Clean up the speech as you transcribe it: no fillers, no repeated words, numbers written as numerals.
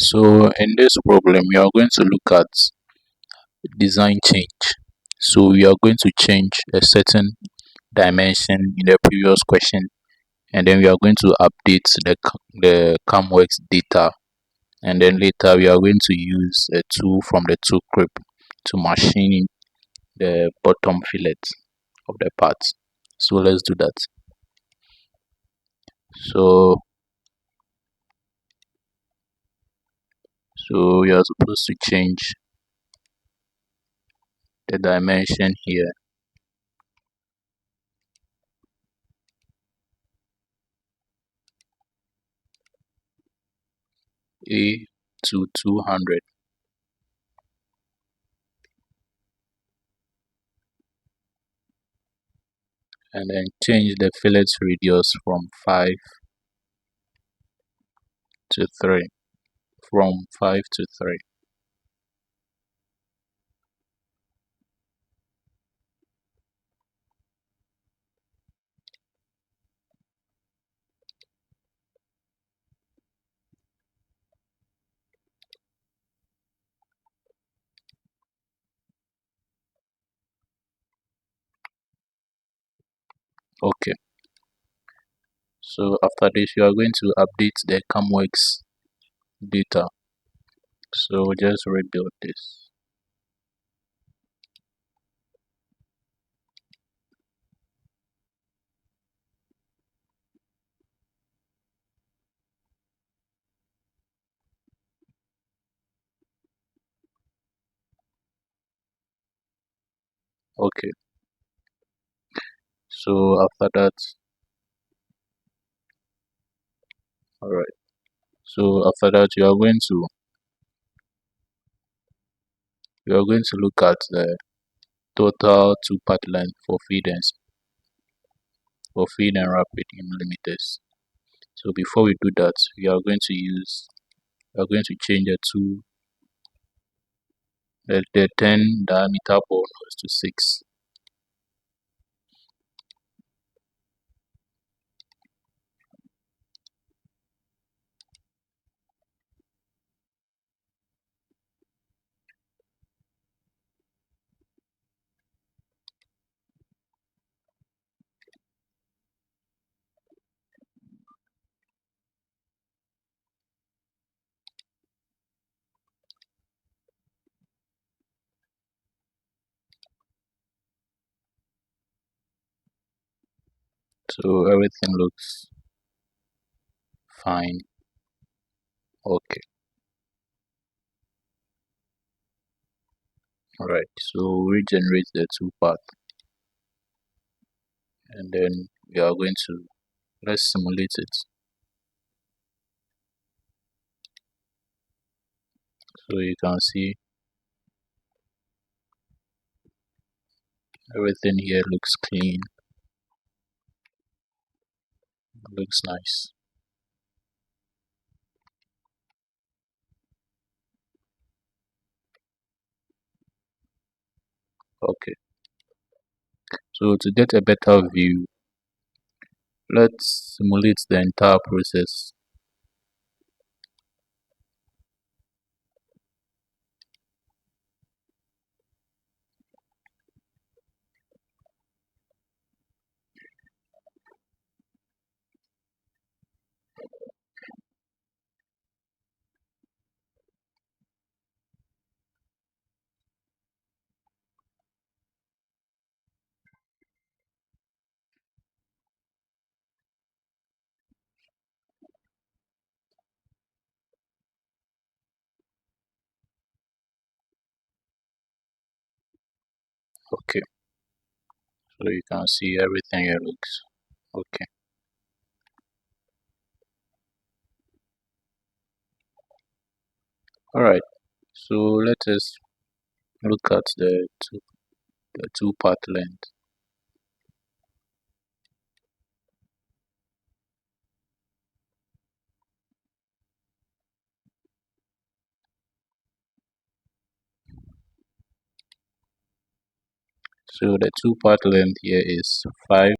So in this problem, we are going to look at design change. So we are going to change a certain dimension in the previous question, and then we are going to update the CAMWorks data, and then later we are going to use a tool from the tool crib to machine the bottom fillet of the part. So let's do that. So we are supposed to change the dimension here A to 200, and then change the fillet radius from 5 to 3. From 5 to 3. Okay. So after this, you are going to update the CAMWorks data. So just rebuild this. Okay. So after that, all right. So after that, you are going to look at the total two part length for feed and rapid in millimeters. So before we do that, we are going to change the 10 diameter ball nose to 6. So everything looks fine. Okay. All right. So regenerate the two part, and then we are going to let's simulate it. So you can see everything here looks clean, looks nice. Okay. So to get a better view, let's simulate the entire process. Okay. So you can see everything here looks okay. All right. So let us look at the two part length. So the two part length here is 5